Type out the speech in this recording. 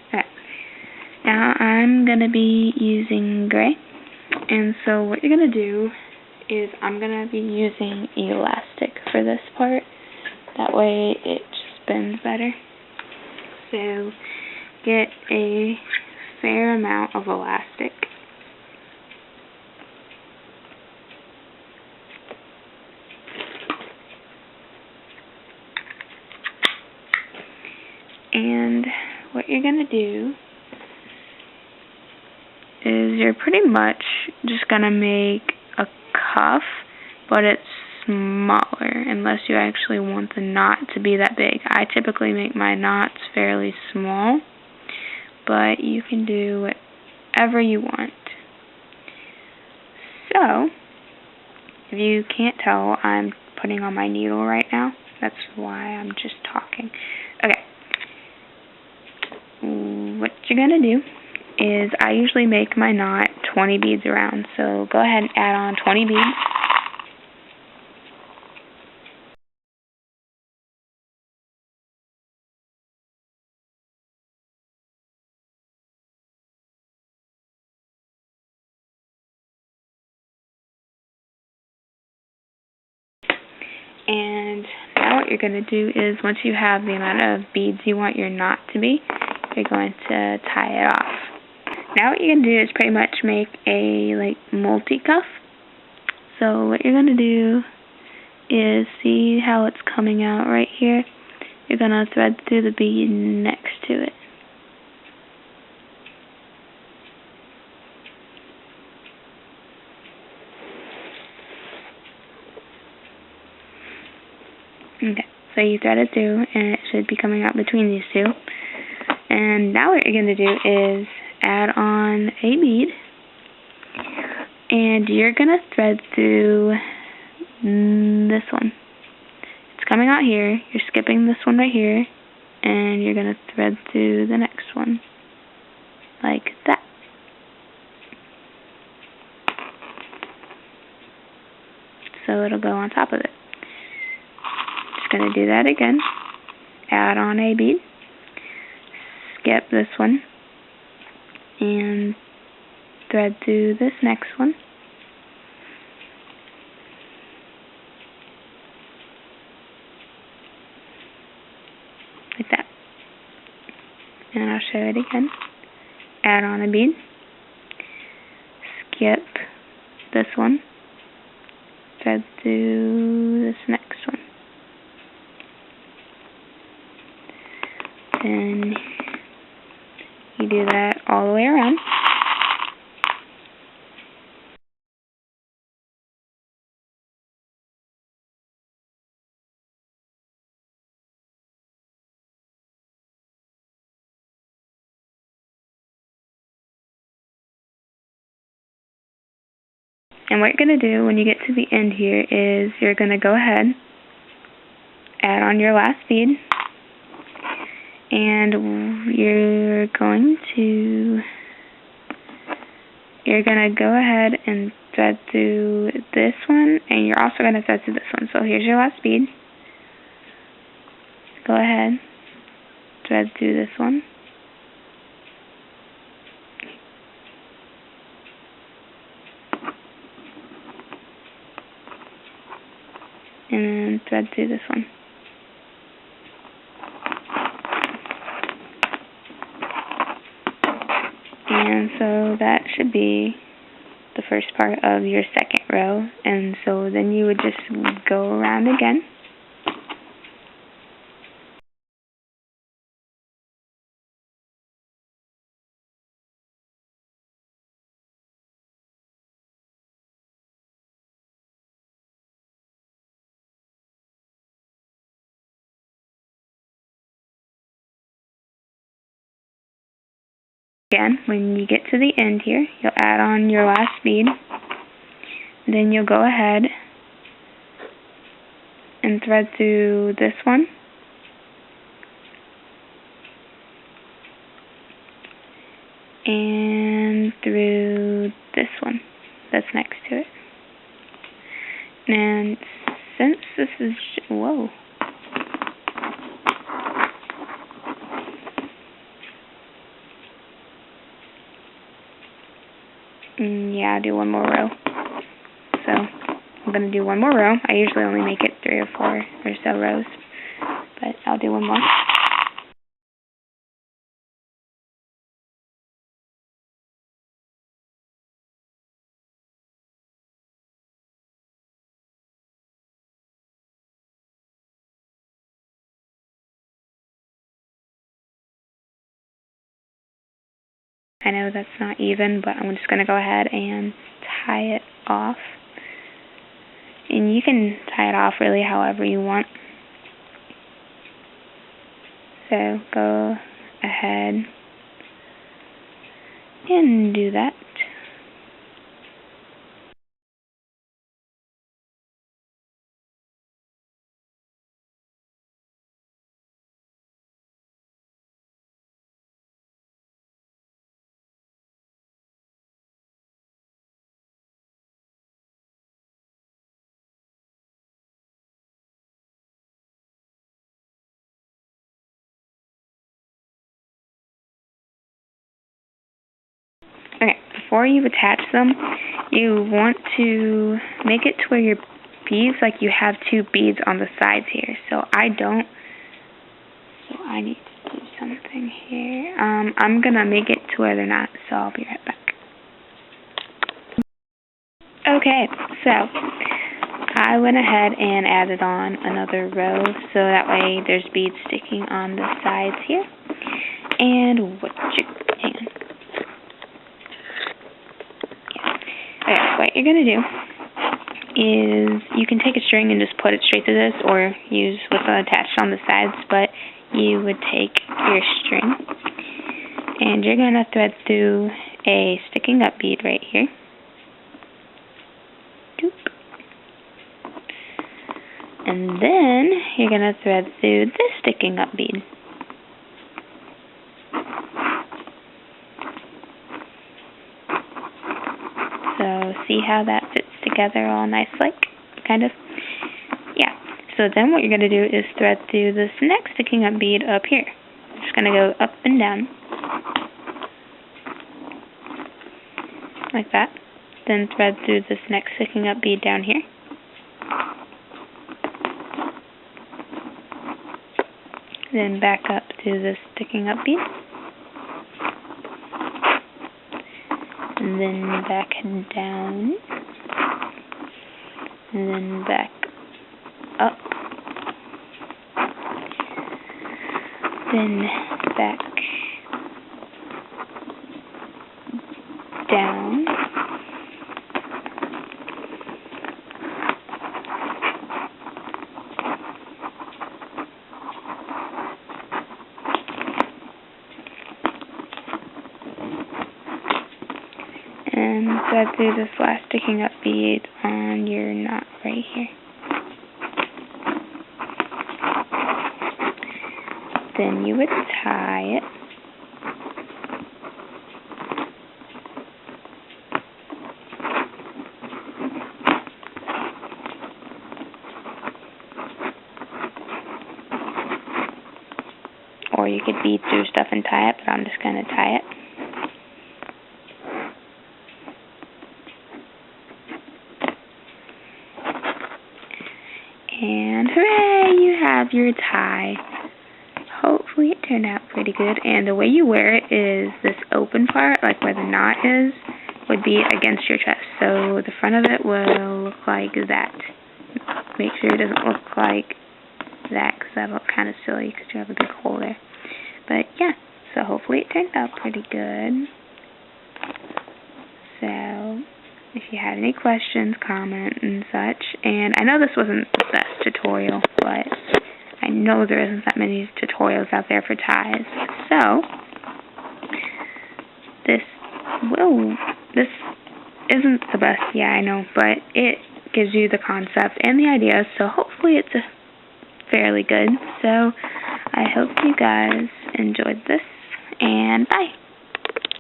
Okay. Now I'm going to be using gray. And so what you're going to do is I'm going to be using elastic for this part. That way it spins better. So get a fair amount of elastic. And what you're going to do is you're pretty much just going to make a cuff, but it's smaller unless you actually want the knot to be that big. I typically make my knots fairly small, but you can do whatever you want. So, if you can't tell, I'm putting on my needle right now. That's why I'm just talking. Okay. What you're going to do is I usually make my knot 20 beads around. So go ahead and add on 20 beads. And now what you're going to do is once you have the amount of beads you want your knot to be, you're going to tie it off. Now what you're going to do is pretty much make a multi-cuff. So what you're going to do is see how it's coming out right here. You're going to thread through the bead next to it. Okay, so you thread it through and it should be coming out between these two. And now what you're going to do is add on a bead, and you're going to thread through this one. It's coming out here, you're skipping this one right here, and you're going to thread through the next one, like that. So it'll go on top of it. Just going to do that again, add on a bead, skip this one, and thread through this next one. Like that. And I'll show it again. Add on a bead, skip this one, thread through this next one. And you do that all the way around. And what you're going to do when you get to the end here is you're going to go ahead, add on your last bead, and you're going to go ahead and thread through this one, and you're also going to thread through this one. So here's your last bead. Go ahead, thread through this one. And then thread through this one. And so that should be the first part of your second row. And so then you would just go around again. Again, when you get to the end here, you'll add on your last bead. Then you'll go ahead and thread through this one. And through this one that's next to it. And since this is, yeah, I'll do one more row. So I'm going to do one more row. I usually only make it 3 or 4 or so rows, but I'll do one more. I know that's not even, but I'm just going to go ahead and tie it off. And you can tie it off really however you want. So go ahead and do that. Okay, before you attach them, you want to make it to where your beads, like you have 2 beads on the sides here. So I don't, so I need to do something here. I'm going to make it to where they're not, so I'll be right back. Okay, so I went ahead and added on another row, so that way there's beads sticking on the sides here. And hang on. What you're going to do is you can take a string and just put it straight to this, or use what's attached on the sides, but you would take your string and you're going to thread through a sticking up bead right here. And then you're going to thread through this sticking up bead. So see how that fits together all nice, like, kind of? Yeah. So then what you're going to do is thread through this next sticking up bead up here. Just going to go up and down. Like that. Then thread through this next sticking up bead down here. Then back up to this sticking up bead. And then back down, and then back up, then back down, and thread through this last sticking up bead on your knot right here. Then you would tie it. Or you could bead through stuff and tie it, but I'm just going to tie it. And hooray, you have your tie. Hopefully it turned out pretty good. And the way you wear it is this open part, like where the knot is, would be against your chest. So the front of it will look like that. Make sure it doesn't look like that, because that'll look kind of silly because you have a big hole there. But yeah, so hopefully it turned out pretty good. So if you had any questions, comment and such. And I know this wasn't the best tutorial, but I know there isn't that many tutorials out there for ties. So this isn't the best, yeah, I know, but it gives you the concept and the idea, so hopefully it's fairly good. So I hope you guys enjoyed this, and bye.